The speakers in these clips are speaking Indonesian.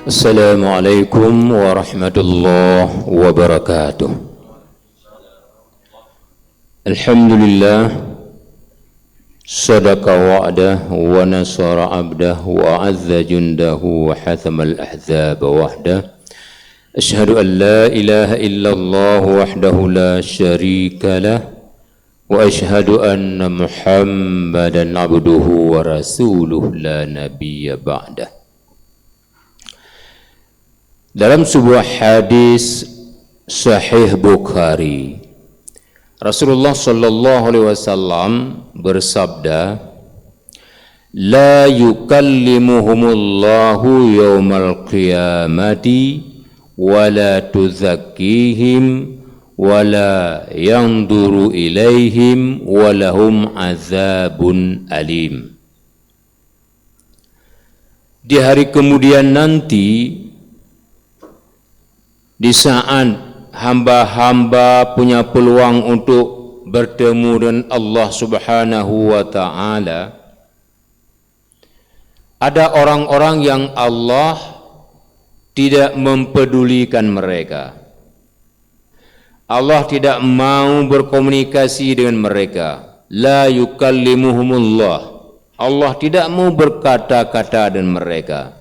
Assalamualaikum warahmatullahi wabarakatuh. Alhamdulillah, sadaqa wa'dah wa nasara abdah wa azza jundahu wa hathama al-ahzab wahdah. Ashhadu an la ilaha illallah wahdahu la syarika lah wa ashhadu anna Muhammadan abduhu wa rasuluh la nabiyya ba'dah. Dalam sebuah hadis Sahih Bukhari, Rasulullah sallallahu alaihi wasallam bersabda, "La yukallimuhumullahu yaumal qiyamati wa la tuzakkihim wa la yanzuru ilaihim wa lahum azabun alim." Di hari kemudian nanti, di saat hamba-hamba punya peluang untuk bertemu dengan Allah Subhanahu wa ta'ala, ada orang-orang yang Allah tidak mempedulikan mereka. Allah tidak mau berkomunikasi dengan mereka. La yukallimuhumullah. Allah tidak mau berkata-kata dengan mereka.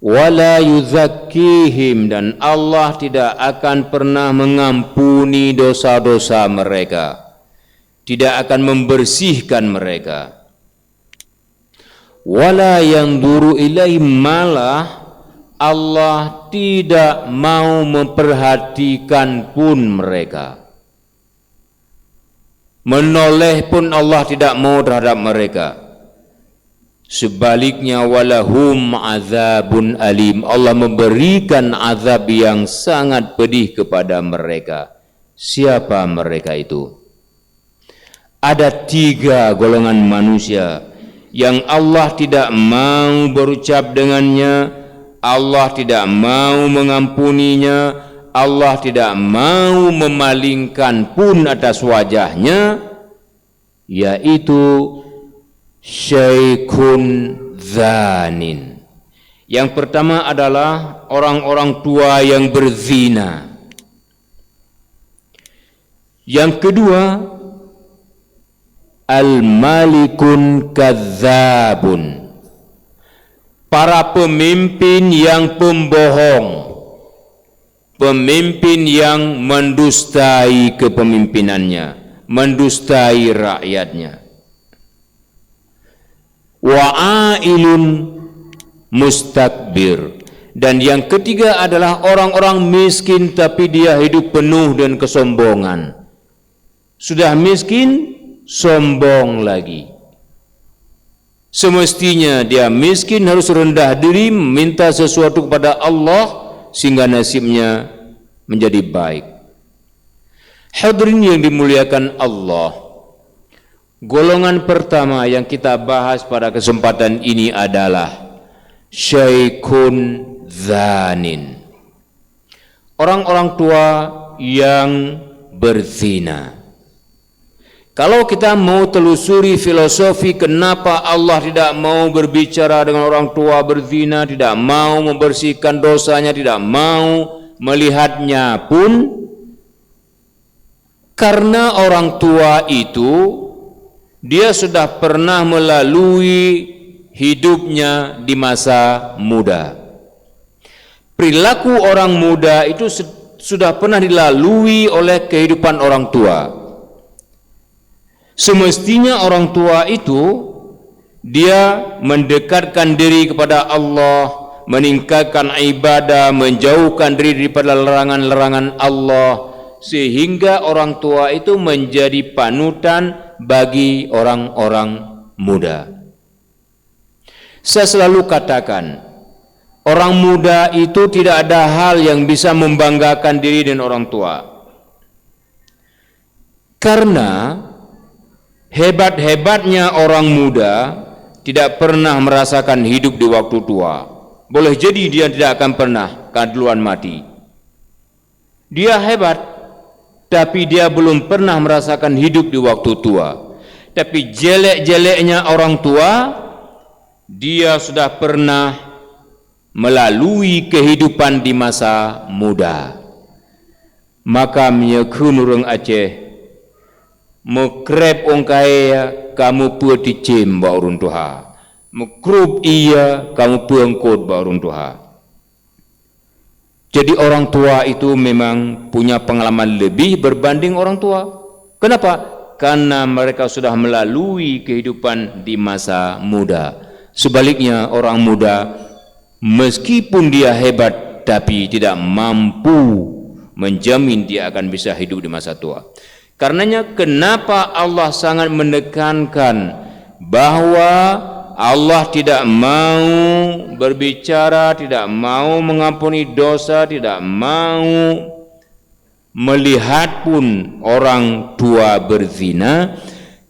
Wala yuzakkihim, dan Allah tidak akan pernah mengampuni dosa-dosa mereka, tidak akan membersihkan mereka. Wala yanzuru ilaihim, malah Allah tidak mau memperhatikan pun mereka, menoleh pun Allah tidak mau terhadap mereka. Sebaliknya, walahum azabun alim, Allah memberikan azab yang sangat pedih kepada mereka. Siapa mereka itu? Ada 3 golongan manusia yang Allah tidak mau berucap dengannya, Allah tidak mau mengampuninya, Allah tidak mau memalingkan pun atas wajahnya, yaitu Syaikhun zanin. Yang pertama adalah orang-orang tua yang berzina. Yang kedua, al-malikun kadzabun, para pemimpin yang pembohong, pemimpin yang mendustai kepemimpinannya, mendustai rakyatnya. Wa'ailun mustakbir, dan yang ketiga adalah orang-orang miskin tapi dia hidup penuh dengan kesombongan. Sudah miskin, sombong lagi. Semestinya dia miskin harus rendah diri, minta sesuatu kepada Allah sehingga nasibnya menjadi baik. Hadirin yang dimuliakan Allah, golongan pertama yang kita bahas pada kesempatan ini adalah Syaikhun zanin, orang-orang tua yang berzina. Kalau kita mau telusuri filosofi kenapa Allah tidak mau berbicara dengan orang tua berzina, tidak mau membersihkan dosanya, tidak mau melihatnya pun, karena orang tua itu dia sudah pernah melalui hidupnya di masa muda. Perilaku orang muda itu sudah pernah dilalui oleh kehidupan orang tua. Semestinya orang tua itu dia mendekatkan diri kepada Allah, meningkatkan ibadah, menjauhkan diri daripada larangan-larangan Allah, sehingga orang tua itu menjadi panutan bagi orang-orang muda. Saya selalu katakan, orang muda itu tidak ada hal yang bisa membanggakan diri dengan orang tua. Karena hebat-hebatnya orang muda tidak pernah merasakan hidup di waktu tua. Boleh jadi dia tidak akan pernah duluan mati. Dia hebat, tapi dia belum pernah merasakan hidup di waktu tua. Tapi jelek-jeleknya orang tua, dia sudah pernah melalui kehidupan di masa muda. Maka menyekun Aceh mekrep ongkai kamu peti cim ba urun tuha, mekrub iya kamu pengkod ba urun tuha. Jadi orang tua itu memang punya pengalaman lebih berbanding orang tua. Kenapa? Karena mereka sudah melalui kehidupan di masa muda. Sebaliknya orang muda meskipun dia hebat tapi tidak mampu menjamin dia akan bisa hidup di masa tua. Karenanya kenapa Allah sangat menekankan bahwa Allah tidak mau berbicara, tidak mau mengampuni dosa, tidak mau melihat pun orang tua berzina,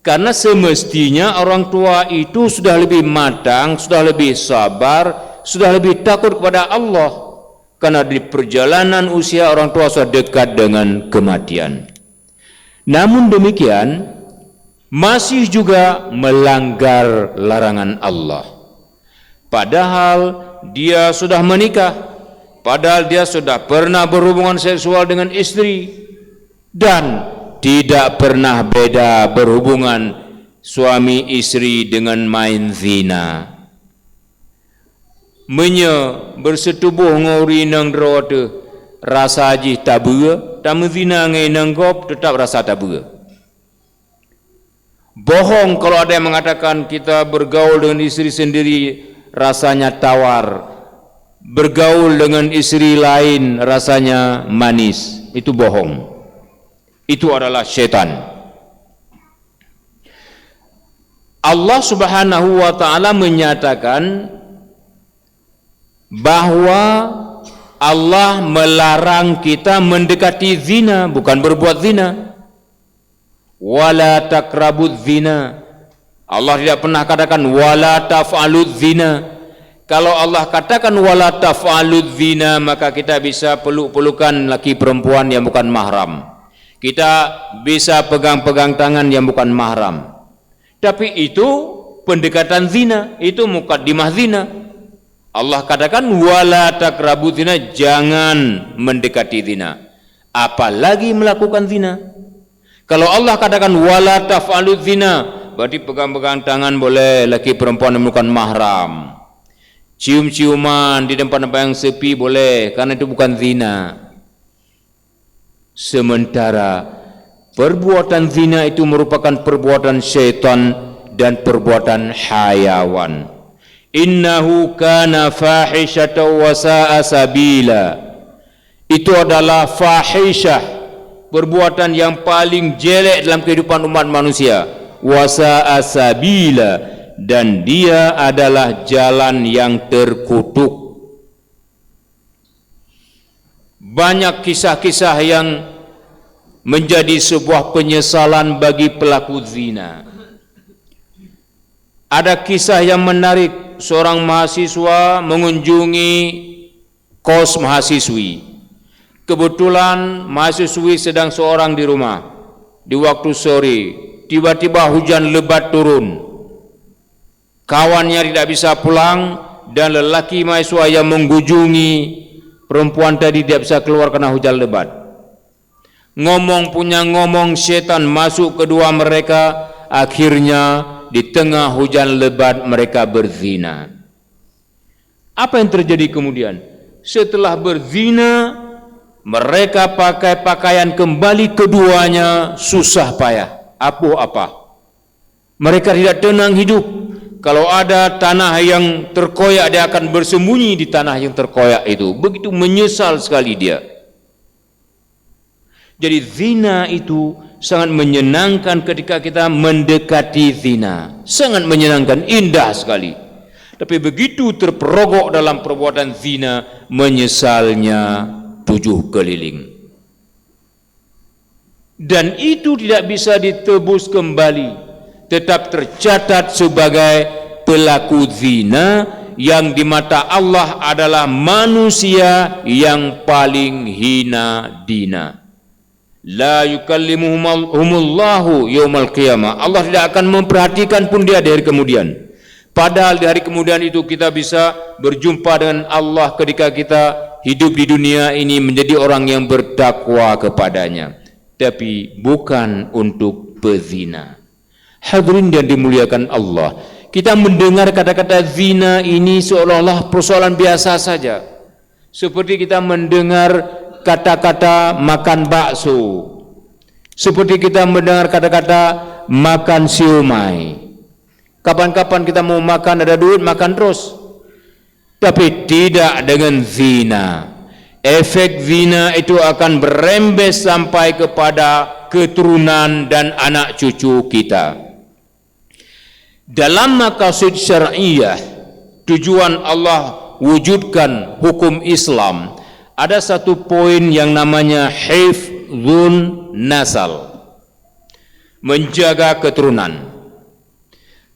karena semestinya orang tua itu sudah lebih matang, sudah lebih sabar, sudah lebih takut kepada Allah, karena di perjalanan usia orang tua sudah dekat dengan kematian. Namun demikian masih juga melanggar larangan Allah, padahal dia sudah menikah, padahal dia sudah pernah berhubungan seksual dengan istri, dan tidak pernah beda berhubungan suami istri dengan main zina. Bersetubuh ngori nang drote rasa ji tabua, tamu zina ngai nang gop tetap rasa tabua. Bohong kalau ada yang mengatakan kita bergaul dengan istri sendiri rasanya tawar, bergaul dengan istri lain rasanya manis. Itu bohong. Itu adalah syaitan. Allah Subhanahu wa taala menyatakan bahwa Allah melarang kita mendekati zina, bukan berbuat zina. Wala taqrabuz zina. Allah tidak pernah katakan wala taf'aluz zina. Kalau Allah katakan wala taf'aluz zina, maka kita bisa peluk-pelukan laki perempuan yang bukan mahram. Kita bisa pegang-pegang tangan yang bukan mahram. Tapi itu pendekatan zina, itu muqaddimah zina. Allah katakan wala taqrabuz zina, jangan mendekati zina, apalagi melakukan zina. Kalau Allah katakan wala taf'aluz zina, berarti pegang-pegang tangan boleh, laki perempuan yang bukan mahram. Cium-ciuman di tempat-tempat yang sepi boleh, karena itu bukan zina. Sementara perbuatan zina itu merupakan perbuatan syaitan dan perbuatan hayawan. Innahu kana fahishatan wa sa'a sabila. Itu adalah fahisyah, perbuatan yang paling jelek dalam kehidupan umat manusia. Wa sa'a sabila, dan dia adalah jalan yang terkutuk. Banyak kisah-kisah yang menjadi sebuah penyesalan bagi pelaku zina. Ada kisah yang menarik, seorang mahasiswa mengunjungi kos mahasiswi. Kebetulan mahasiswi sedang seorang di rumah. Di waktu sore, tiba-tiba hujan lebat turun. Kawannya tidak bisa pulang, dan lelaki mahasiswa yang mengunjungi perempuan tadi tidak bisa keluar karena hujan lebat. Ngomong punya ngomong, setan masuk kedua mereka. Akhirnya di tengah hujan lebat mereka berzina. Apa yang terjadi kemudian? Setelah berzina, mereka pakai pakaian kembali keduanya susah payah. Apa? Mereka tidak tenang hidup. Kalau ada tanah yang terkoyak, dia akan bersembunyi di tanah yang terkoyak itu. Begitu menyesal sekali dia. Jadi zina itu sangat menyenangkan ketika kita mendekati zina. Sangat menyenangkan, indah sekali. Tapi begitu terperogok dalam perbuatan zina, menyesalnya 7 keliling. Dan itu tidak bisa ditebus kembali, tetap tercatat sebagai pelaku zina yang di mata Allah adalah manusia yang paling hina dina. La yukallimuhumullahu yaumal qiyamah. Allah tidak akan memperhatikan pun dia di hari kemudian. Padahal di hari kemudian itu kita bisa berjumpa dengan Allah ketika kita hidup di dunia ini menjadi orang yang bertakwa kepadanya, tapi bukan untuk pezina. Hadirin yang dimuliakan Allah, kita mendengar kata-kata zina ini seolah-olah persoalan biasa saja, seperti kita mendengar kata-kata makan bakso, seperti kita mendengar kata-kata makan siomay. Kapan-kapan kita mau makan, ada duit, makan terus. Tapi tidak dengan zina. Efek zina itu akan berembes sampai kepada keturunan dan anak cucu kita. Dalam maqasid syar'iyah, tujuan Allah wujudkan hukum Islam, ada satu poin yang namanya hifdzun nasal, menjaga keturunan.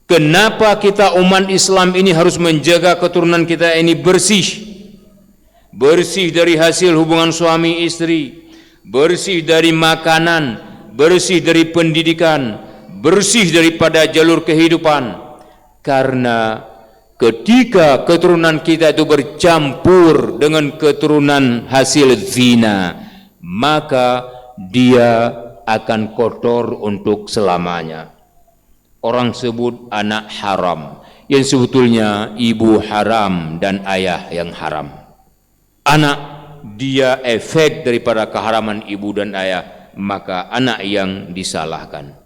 Kenapa kita umat Islam ini harus menjaga keturunan kita ini bersih? Bersih dari hasil hubungan suami istri, bersih dari makanan, bersih dari pendidikan, bersih daripada jalur kehidupan. Karena ketika keturunan kita itu bercampur dengan keturunan hasil zina, maka dia akan kotor untuk selamanya. Orang sebut anak haram, yang sebetulnya ibu haram dan ayah yang haram. Anak dia efek daripada keharaman ibu dan ayah, maka anak yang disalahkan.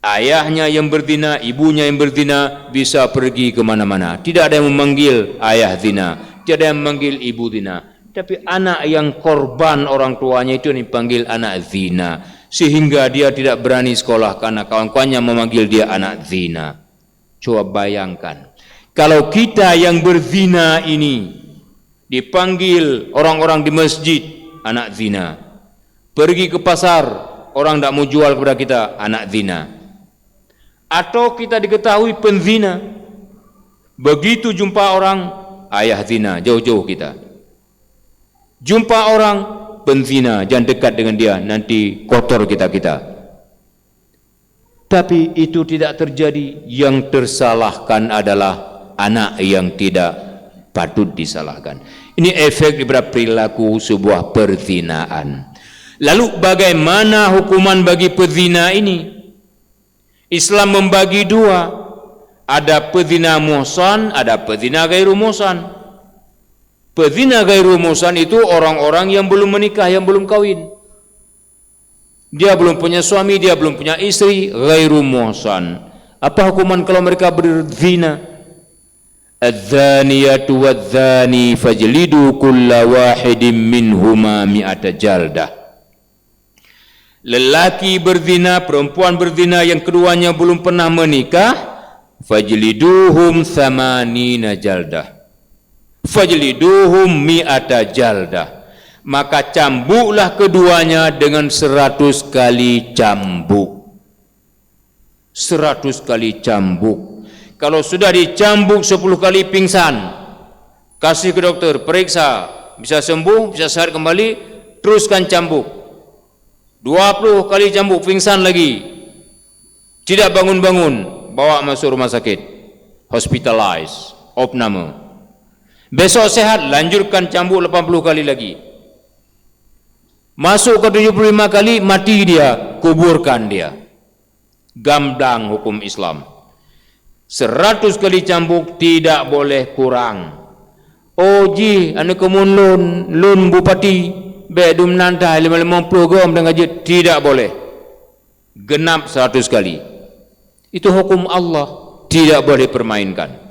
Ayahnya yang berzina, ibunya yang berzina bisa pergi kemana-mana. Tidak ada yang memanggil ayah zina, tidak ada yang memanggil ibu zina. Tapi anak yang korban orang tuanya itu dipanggil anak zina, sehingga dia tidak berani sekolah karena kawan-kawannya memanggil dia anak zina. Coba bayangkan, kalau kita yang berzina ini dipanggil orang-orang di masjid anak zina, pergi ke pasar orang tidak mau jual kepada kita anak zina, atau kita diketahui penzina, begitu jumpa orang ayah zina, jauh-jauh kita. Jumpa orang penzina, jangan dekat dengan dia, nanti kotor kita. Tapi itu tidak terjadi. Yang tersalahkan adalah anak yang tidak patut disalahkan. Ini efek daripada perilaku sebuah perzinaan. Lalu bagaimana hukuman bagi pezina ini? Islam membagi dua. Ada pezina muhsan, ada pezina gairu muhsan. Pezina gairu muhsan itu orang-orang yang belum menikah, yang belum kawin. Dia belum punya suami, dia belum punya istri, gairu muhsan. Apa hukuman kalau mereka berzina? Adz-dzaniyatu wadz-dzani fajlidu kulla wahidin minhuma mi'ata jaldah. Lelaki berzina, perempuan berzina yang keduanya belum pernah menikah, fajliduhum tsamanina jaldah. Fajliduhum mi'ata jaldah, maka cambuklah keduanya dengan 100 kali cambuk. 100 kali cambuk. Kalau sudah dicambuk 10 kali pingsan, kasih ke dokter, periksa, bisa sembuh, bisa sehat kembali, teruskan cambuk. 20 kali cambuk, pingsan lagi, tidak bangun-bangun, bawa masuk rumah sakit, hospitalize, opname. Besok sehat, lanjutkan cambuk 80 kali lagi. Masuk ke 75 kali, mati dia, kuburkan dia. Gamblang hukum Islam. 100 kali cambuk, tidak boleh kurang. Oh ji, ane kemun lun bupati, bedum nantai 50 gram dengan gaji, tidak boleh. Genap 100 kali. Itu hukum Allah, tidak boleh permainkan.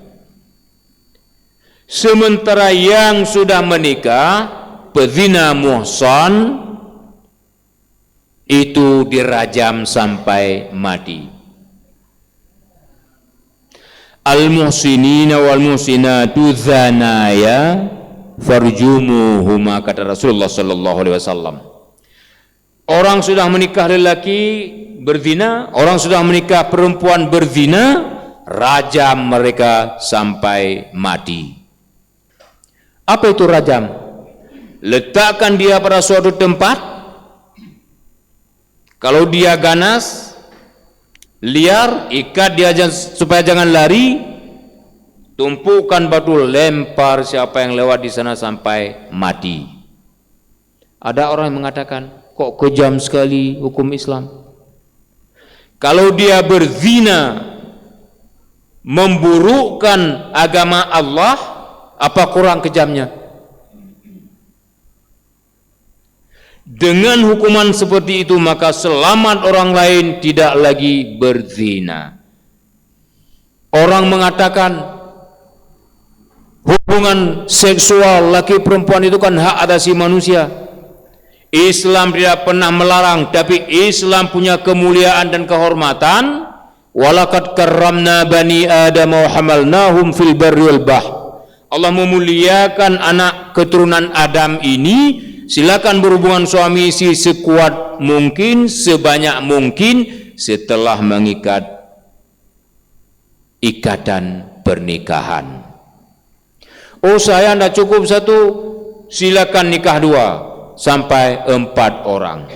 Sementara yang sudah menikah, pezina muhsan, itu dirajam sampai mati. Al-muhsinina wal muhsinatu zanaya farjumuhuma, kata Rasulullah sallallahu alaihi wasallam. Orang sudah menikah lelaki berzina, orang sudah menikah perempuan berzina, rajam mereka sampai mati. Apa itu rajam? Letakkan dia pada suatu tempat. Kalau dia ganas, liar, ikat dia supaya jangan lari, tumpukan batu, lempar siapa yang lewat di sana sampai mati. Ada orang yang mengatakan, kok kejam sekali hukum Islam. Kalau dia berzina, memburukkan agama Allah, apa kurang kejamnya? Dengan hukuman seperti itu maka selamat orang lain tidak lagi berzina. Orang mengatakan hubungan seksual laki perempuan itu kan hak asasi manusia. Islam tidak pernah melarang, tapi Islam punya kemuliaan dan kehormatan. Walaqad karramna bani Adam wa hamalnahum fil barri wal bahr. Allah memuliakan anak keturunan Adam ini. Silakan berhubungan suami istri sekuat mungkin, sebanyak mungkin setelah mengikat ikatan pernikahan. Oh, saya tidak cukup satu, silakan nikah 2 sampai 4 orang.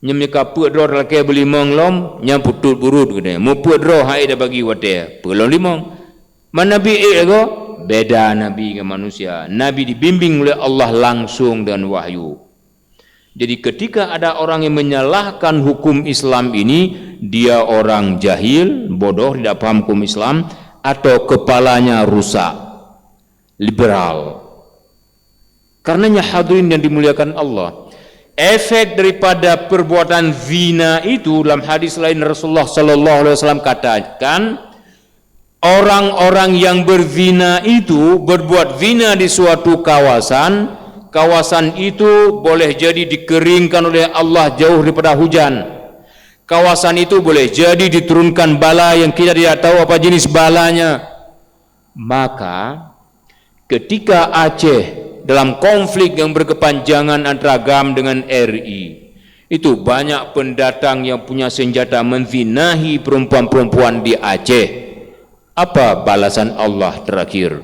Nyemika pedro laki beli menglom, nyam putut burut gede. Mu pedro hai dah bagi wate. Pelong limong. Mana bi ego? Beda Nabi dengan manusia. Nabi dibimbing oleh Allah langsung dengan wahyu. Jadi ketika ada orang yang menyalahkan hukum Islam ini, dia orang jahil, bodoh, tidak paham hukum Islam, atau kepalanya rusak, liberal. Karenanya hadirin yang dimuliakan Allah, efek daripada perbuatan zina itu dalam hadis lain Rasulullah sallallahu alaihi wasallam katakan, orang-orang yang berzina itu berbuat zina di suatu kawasan, kawasan itu boleh jadi dikeringkan oleh Allah jauh daripada hujan. Kawasan itu boleh jadi diturunkan bala yang kita tidak tahu apa jenis balanya. Maka ketika Aceh dalam konflik yang berkepanjangan antara GAM dengan RI, itu banyak pendatang yang punya senjata menzinahi perempuan-perempuan di Aceh. Apa balasan Allah terakhir?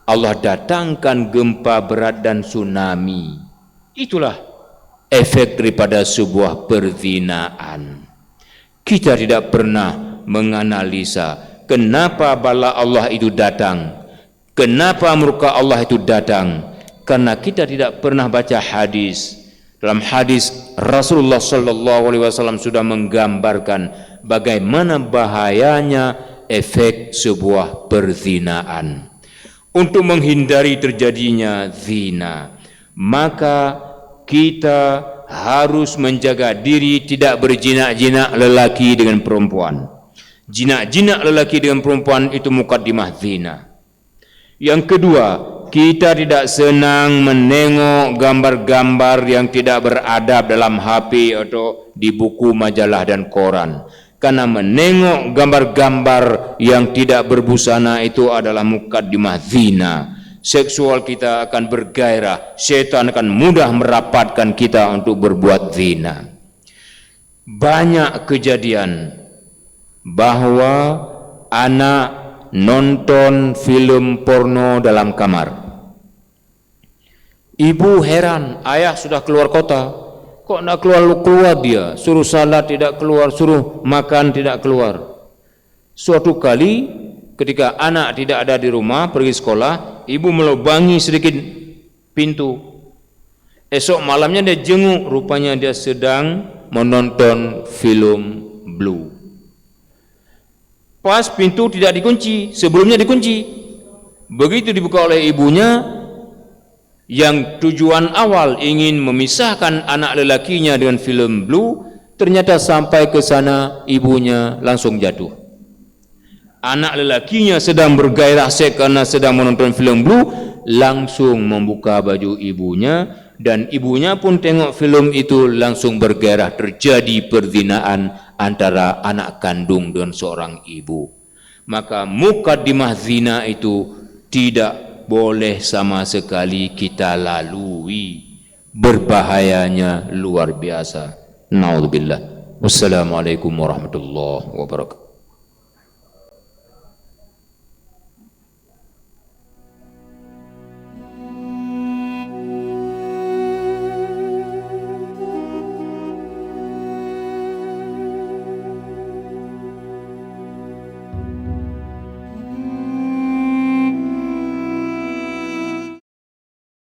Allah datangkan gempa berat dan tsunami. Itulah efek daripada sebuah perzinaan. Kita tidak pernah menganalisa kenapa bala Allah itu datang, kenapa murka Allah itu datang, karena kita tidak pernah baca hadis. Dalam hadis Rasulullah sallallahu alaihi wasallam sudah menggambarkan bagaimana bahayanya efek sebuah perzinaan. Untuk menghindari terjadinya zina, maka kita harus menjaga diri tidak berjinak-jinak lelaki dengan perempuan. Jinak-jinak lelaki dengan perempuan itu mukaddimah zina. Yang kedua, kita tidak senang menengok gambar-gambar yang tidak beradab dalam HP atau di buku majalah dan koran. Karena menengok gambar-gambar yang tidak berbusana itu adalah mukaddimah zina. Seksual kita akan bergairah, syaitan akan mudah merapatkan kita untuk berbuat zina. Banyak kejadian bahwa anak nonton film porno dalam kamar. Ibu heran, ayah sudah keluar kota, kok nak keluar dia, suruh salat tidak keluar, suruh makan tidak keluar. Suatu kali ketika anak tidak ada di rumah pergi sekolah, ibu melubangi sedikit pintu. Esok malamnya dia jenguk, rupanya dia sedang menonton film Blue. Pas pintu tidak dikunci, sebelumnya dikunci. Begitu dibuka oleh ibunya, yang tujuan awal ingin memisahkan anak lelakinya dengan film Blue, ternyata sampai ke sana ibunya langsung jatuh. Anak lelakinya sedang bergairah seks karena sedang menonton film Blue, langsung membuka baju ibunya, dan ibunya pun tengok film itu langsung bergairah. Terjadi perzinaan antara anak kandung dan seorang ibu. Maka mukaddimah zina itu tidak boleh sama sekali kita lalui. Berbahayanya luar biasa. Naudzubillah. Wassalamualaikum warahmatullahi wabarakatuh.